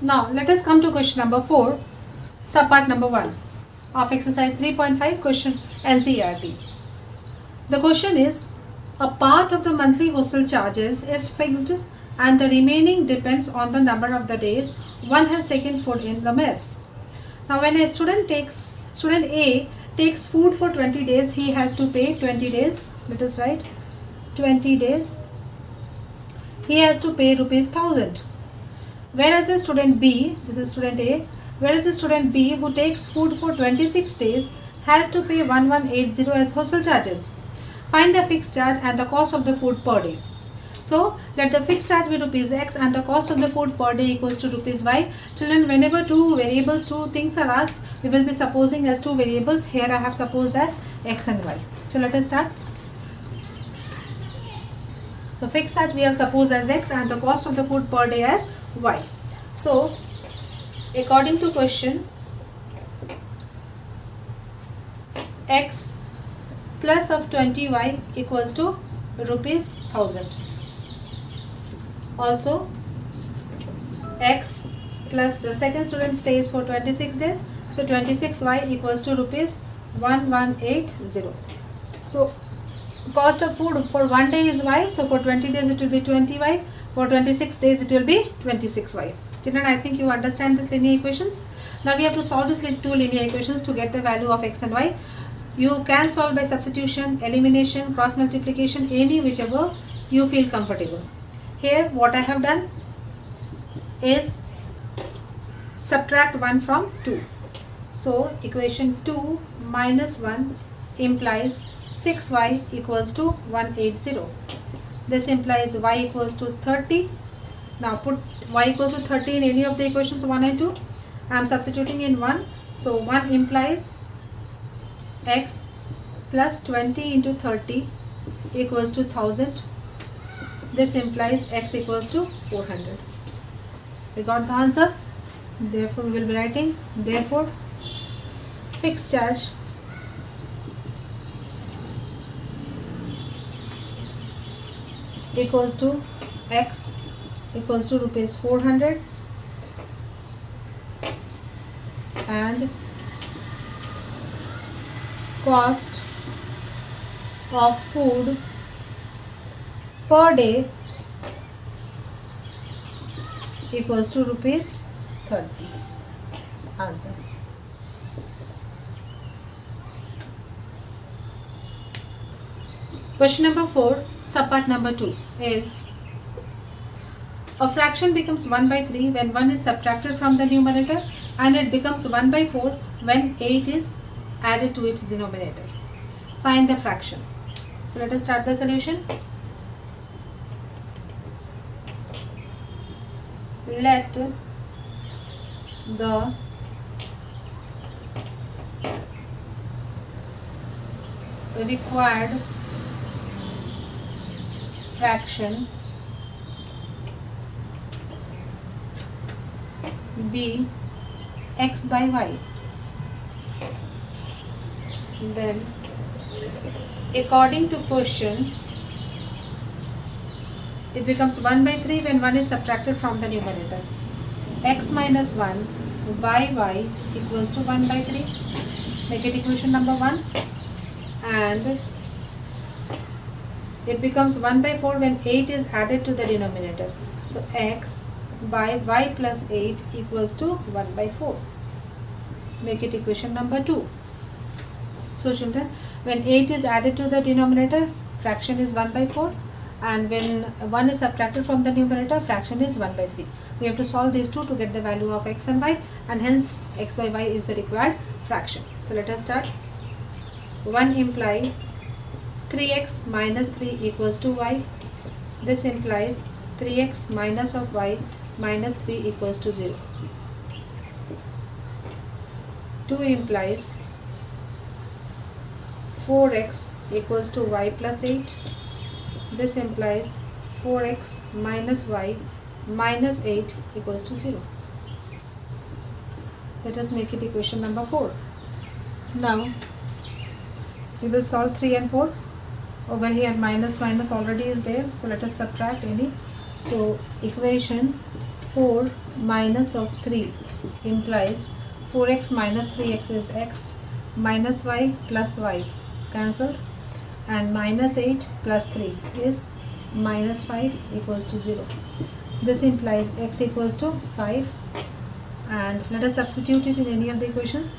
Now let us come to question number 4, subpart number 1 of exercise 3.5 question NCERT. The question is, a part of the monthly hostel charges is fixed and the remaining depends on the number of the days one has taken food in the mess. Now when a student A takes food for 20 days, he has to pay 20 days, let us write 20 days, he has to pay rupees 1000. Whereas a student B, this is student A, whereas a student B who takes food for 26 days has to pay 1180 as hostel charges. Find the fixed charge and the cost of the food per day. So let the fixed charge be rupees X and the cost of the food per day equals to rupees Y. Children, whenever two things are asked, we will be supposing as two variables. Here I have supposed as X and Y. So let us start. So fixed charge we have supposed as X and the cost of the food per day as Y. So according to question, X plus of 20Y equals to rupees 1000. Also X plus the second student stays for 26 days, so 26Y equals to rupees 1180. So cost of food for 1 day is Y, so for 20 days it will be 20Y, for 26 days it will be 26Y. Children, I think you understand these linear equations. Now we have to solve these two linear equations to get the value of X and Y. You can solve by substitution, elimination, cross multiplication, any whichever you feel comfortable. Here what I have done is subtract 1 from 2. So equation 2 minus 1 implies 6y equals to 180. This implies y equals to 30. Now put y equals to 30 in any of the equations 1 and 2. I am substituting in 1. So 1 implies x plus 20 into 30 equals to 1000. This implies x equals to 400. We got the answer. Therefore we will be writing, therefore fixed charge equals to x equals to rupees 400 and cost of food per day equals to rupees 30. Answer. Question number 4, subpart number 2 is, a fraction becomes 1 by 3 when 1 is subtracted from the numerator and it becomes 1 by 4 when 8 is added to its denominator. Find the fraction. So let us start the solution. Let the required fraction be x by y. Then according to question, it becomes 1 by 3 when 1 is subtracted from the numerator. X minus 1 by y equals to 1 by 3. Make it equation number 1. And it becomes 1 by 4 when 8 is added to the denominator. So x by y plus 8 equals to 1 by 4. Make it equation number 2. So children, when 8 is added to the denominator, fraction is 1 by 4. And when 1 is subtracted from the numerator, fraction is 1 by 3. We have to solve these two to get the value of x and y, and hence x by y is the required fraction. So let us start. 1 imply 3x minus 3 equals to y. This implies 3x minus of y minus 3 equals to 0. 2 implies 4x equals to y plus 8. This implies 4x minus y minus 8 equals to 0. Let us make it equation number 4. Now we will solve 3 and 4. Over here minus minus already is there, so let us subtract any. So equation 4 minus of 3 implies 4x minus 3x is x minus y plus y cancelled, and minus 8 plus 3 is minus 5 equals to 0. This implies x equals to 5, and let us substitute it in any of the equations.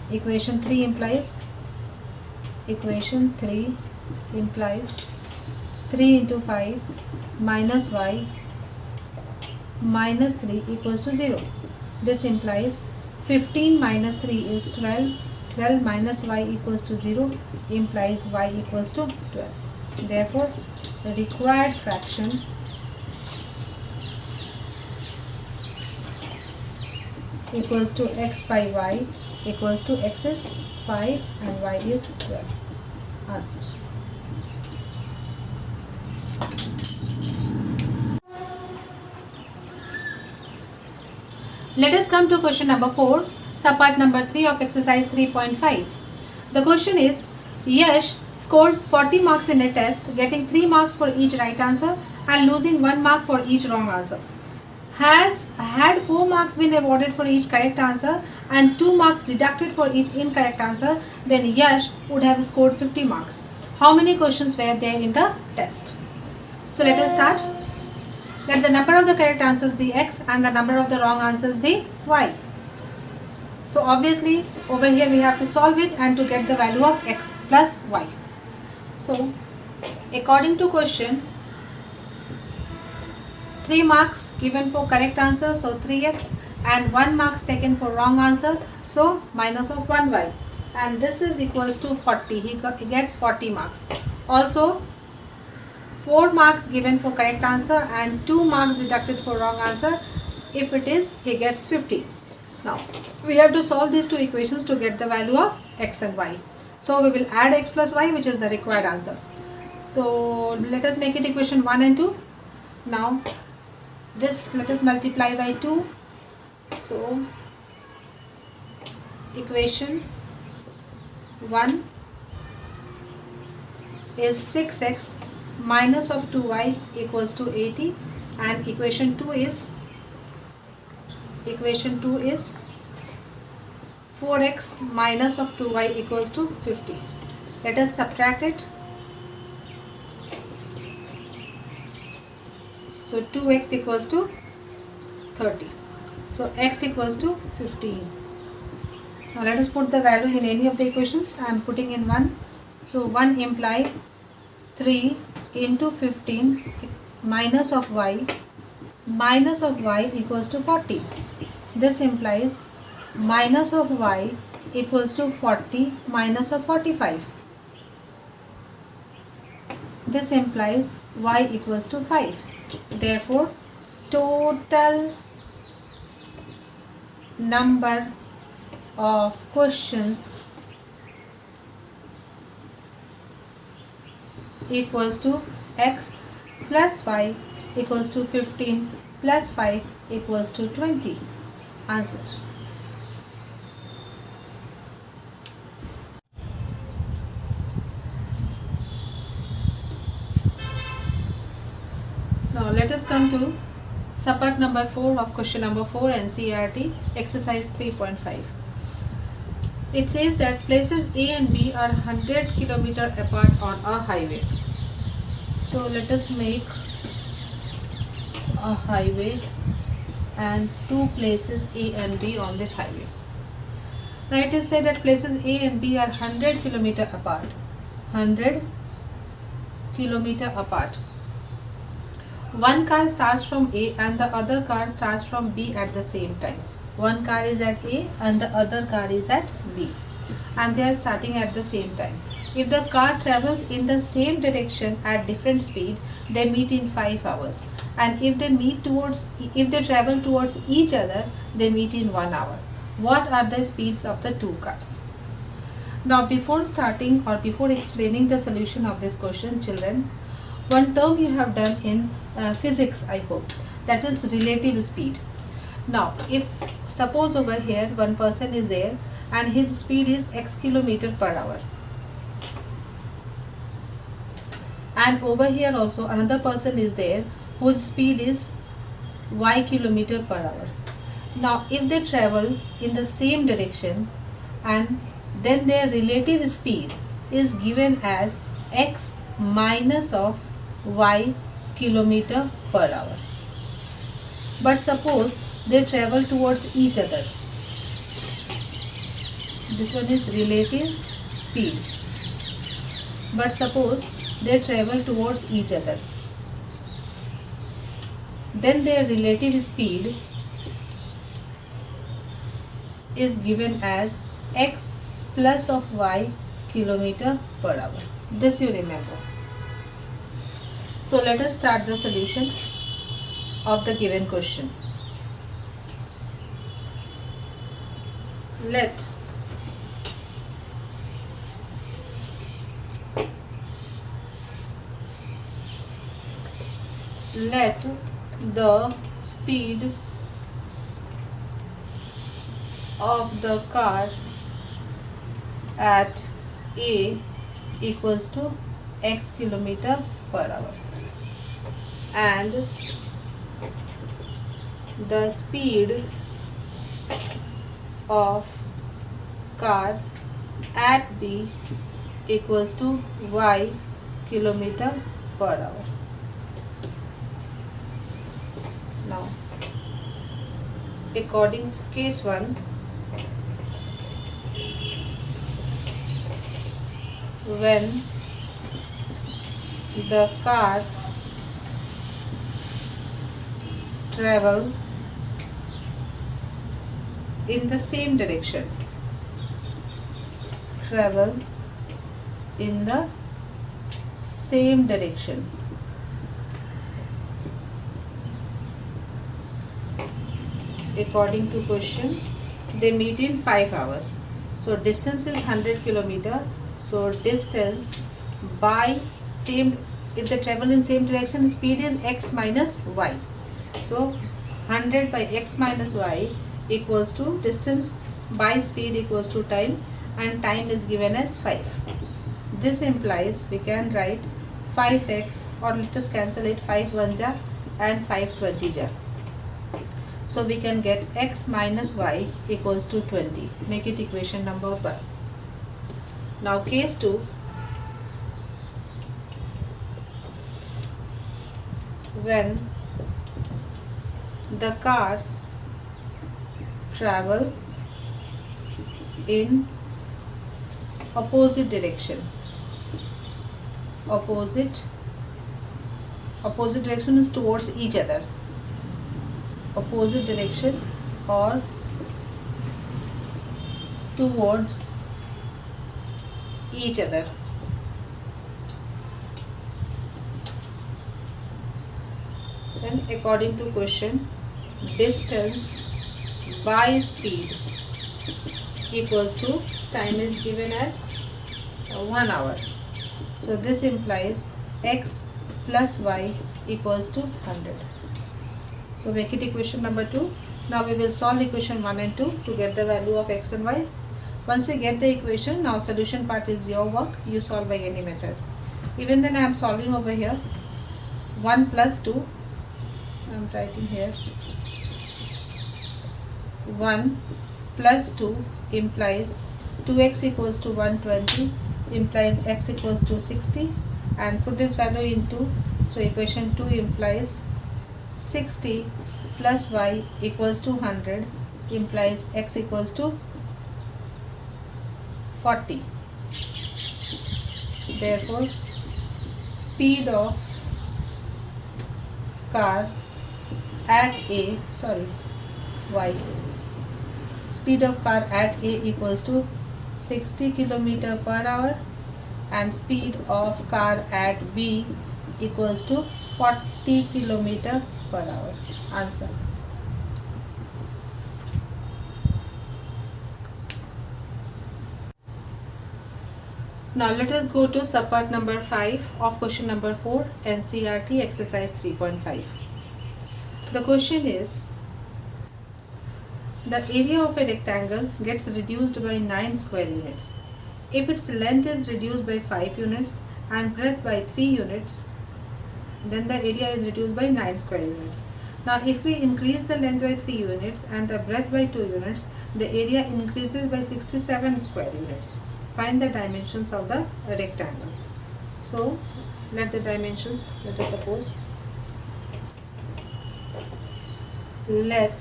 Equation 3 implies 3 into 5 minus y minus 3 equals to 0. This implies 15 minus 3 is 12. 12 minus y equals to 0 implies y equals to 12. Therefore, the required fraction equals to x by y equals to x is 5 and y is 12. Answer. Let us come to question number 4, subpart number 3 of exercise 3.5. The question is, Yash scored 40 marks in a test, getting 3 marks for each right answer and losing 1 mark for each wrong answer. Had 4 marks been awarded for each correct answer and 2 marks deducted for each incorrect answer, then Yash would have scored 50 marks. How many questions were there in the test? So let us start. Let the number of the correct answers be x and the number of the wrong answers be y. So obviously over here we have to solve it and to get the value of x plus y. So according to question, 3 marks given for correct answer, so 3x, and 1 marks taken for wrong answer, so minus of 1y, and this is equals to 40. He gets 40 marks. Also 4 marks given for correct answer and 2 marks deducted for wrong answer. If it is, he gets 50. Now we have to solve these two equations to get the value of x and y. So we will add x plus y, which is the required answer. So let us make it equation 1 and 2. Now this let us multiply by 2. So equation 1 is 6x minus of 2y equals to 80, and equation 2 is 4x minus of 2y equals to 50. Let us subtract it. So 2x equals to 30. So x equals to 15. Now let us put the value in any of the equations. I am putting in 1. So 1 imply 3 into 15 minus of y equals to 40. This implies minus of y equals to 40 minus of 45. This implies y equals to 5. Therefore, total number of questions equals to x plus y equals to 15 plus 5 equals to 20. Answer. Now let us come to subpart number 4 of question number 4 NCERT exercise 3.5. It says that places A and B are 100 km apart on a highway. So let us make a highway and 2 places A and B on this highway. Now it is said that places A and B are 100 km apart. 100 km apart. One car starts from A and the other car starts from B at the same time. One car is at A and the other car is at B, and they are starting at the same time. If the car travels in the same direction at different speed, they meet in 5 hours, and if they travel towards each other, they meet in 1 hour. What are the speeds of the 2 cars? Now before starting or before explaining the solution of this question, children, one term you have done in physics, I hope, that is relative speed. Now if suppose over here one person is there and his speed is x km per hour, and over here also another person is there whose speed is y kilometer per hour. Now if they travel in the same direction and then their relative speed is given as x minus of y kilometer per hour. But suppose they travel towards each other. This one is relative speed. But suppose they travel towards each other. Then their relative speed is given as x plus of y kilometer per hour. This you remember. So let us start the solution of the given question. Let the speed of the car at A equals to x kilometer per hour and the speed of car at B equals to y kilometer per hour. Now, according case 1, when the cars travel in the same direction, according to question, they meet in 5 hours. So distance is 100 kilometer. So distance by same, if they travel in same direction, speed is x minus y. So 100 by x minus y equals to distance by speed equals to time, and time is given as 5. This implies we can write 5x, or let us cancel it, 5 1 ja and 5 20 ja. So we can get x minus y equals to 20. Make it equation number 1. Now case 2, when the cars travel in opposite direction. Opposite direction is towards each other. Opposite direction or towards each other. Then according to question, distance by speed equals to, time is given as 1 hour. So this implies x plus y equals to 100. So make it equation number 2. Now we will solve equation 1 and 2 to get the value of x and y. Once we get the equation, now solution part is your work. You solve by any method. Even then I am solving over here. 1 plus 2. I am writing here. 1 plus 2 implies 2x equals to 120, implies x equals to 60, and put this value into, so equation 2 implies 60 plus y equals to 100, implies x equals to 40. Therefore, speed of car at A, y. Speed of car at A equals to 60 km per hour and speed of car at B equals to 40 km per hour. Answer. Now let us go to subpart number 5 of question number 4, NCERT exercise 3.5. The question is, the area of a rectangle gets reduced by 9 square units. If its length is reduced by 5 units and breadth by 3 units, then the area is reduced by 9 square units. Now if we increase the length by 3 units and the breadth by 2 units, the area increases by 67 square units. Find the dimensions of the rectangle. So let the dimensions, let us suppose, let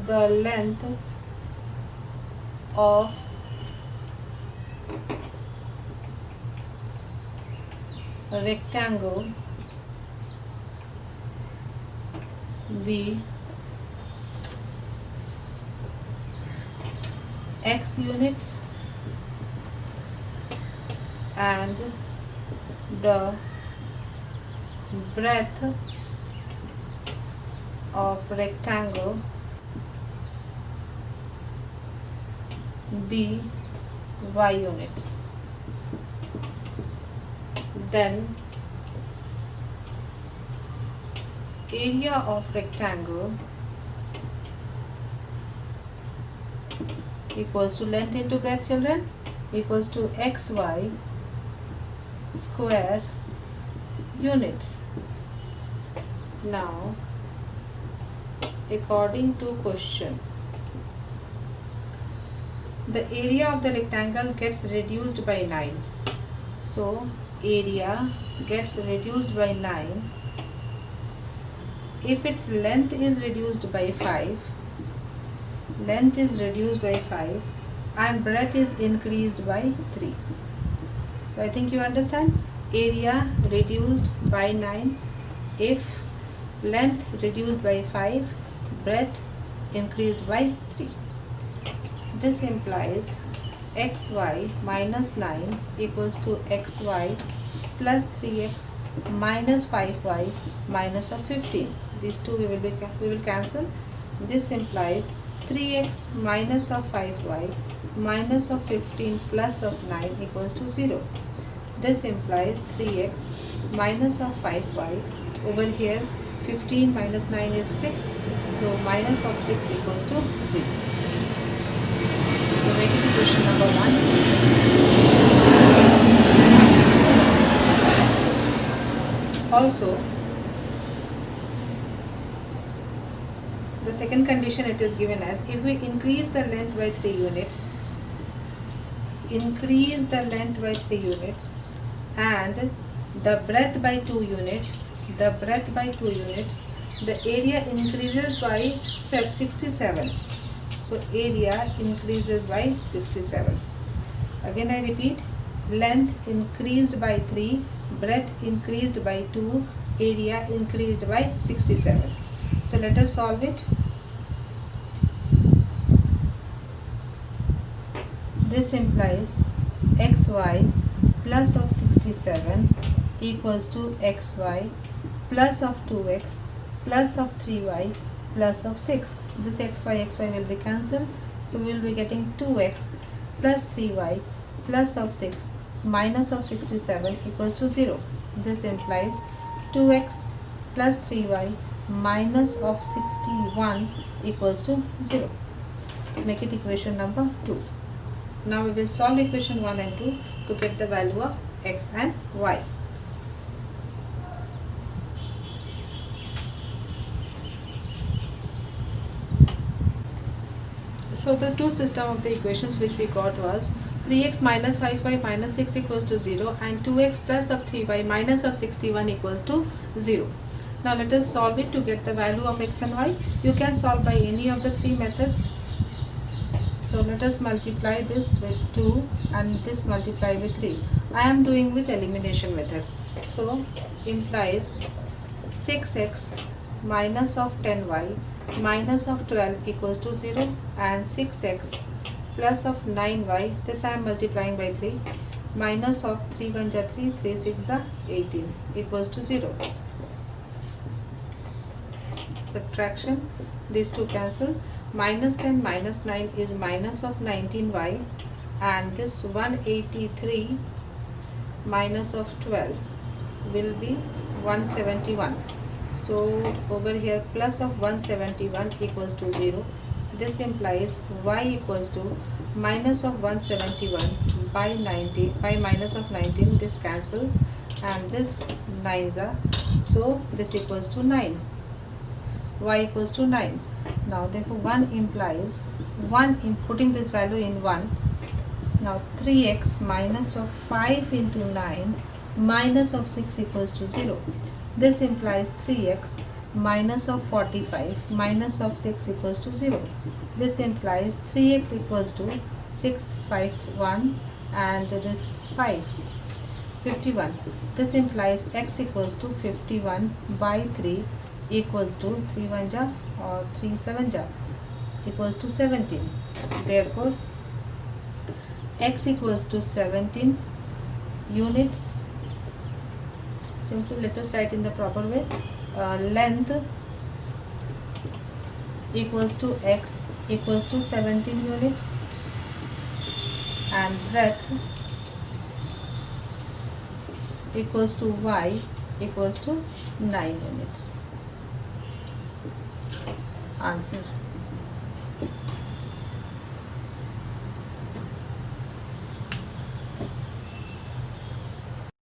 the length of a rectangle be x units and the breadth of rectangle be y units. Then area of rectangle equals to length into breadth, children, equals to xy square units. Now according to question, the area of the rectangle gets reduced by 9. So area gets reduced by 9 if its length is reduced by 5, length is reduced by 5 and breadth is increased by 3. So I think you understand. Area reduced by 9 if length reduced by 5, breadth increased by 3. This implies xy minus 9 equals to xy plus 3x minus 5y minus of 15. These two we will cancel. This implies 3x minus of 5y minus of 15 plus of 9 equals to 0. This implies 3x minus of 5y. Over here 15 minus 9 is 6. So minus of 6 equals to 0. So make it equation number 1. Also, the second condition it is given as, if we increase the length by 3 units, increase the length by 3 units and the breadth by 2 units, the breadth by 2 units, the area increases by 67. So area increases by 67. Again I repeat, length increased by 3, breadth increased by 2, area increased by 67. So let us solve it. This implies xy plus of 67 equals to xy plus of 2x plus of 3y plus of 6. This xy will be cancelled. So we will be getting 2x plus 3y plus of 6 minus of 67 equals to 0. This implies 2x plus 3y minus of 61 equals to 0. Make it equation number 2. Now we will solve equation 1 and 2 to get the value of x and y. So the two system of the equations which we got was 3x minus 5y minus 6 equals to 0 and 2x plus of 3y minus of 61 equals to 0. Now let us solve it to get the value of x and y. You can solve by any of the three methods. So let us multiply this with 2 and this multiply with 3. I am doing with elimination method. So implies 6x minus of 10y minus of 12 equals to 0 and 6x plus of 9y, this I am multiplying by 3, minus of 3 1 ja 3, 3 6 ja 18 equals to 0. Subtraction, these two cancel. Minus 10 minus 9 is minus of 19y and this 183 minus of 12 will be 171. So over here plus of 171 equals to 0. This implies y equals to minus of 171 by 90 by minus of 19. This cancel and this 9 is a So this equals to 9. Y equals to 9. Now therefore 1 implies 1 in putting this value in 1. Now 3x minus of 5 into 9 minus of 6 equals to 0. This implies 3x minus of 45 minus of 6 equals to 0. This implies 3x equals to 651 and this 51. This implies x equals to 51 by 3 equals to 3 1 ja or 3 7 ja equals to 17. Therefore x equals to 17 units. Simply let us write in the proper way. Length equals to x equals to 17 units and breadth equals to y equals to 9 units. Answer.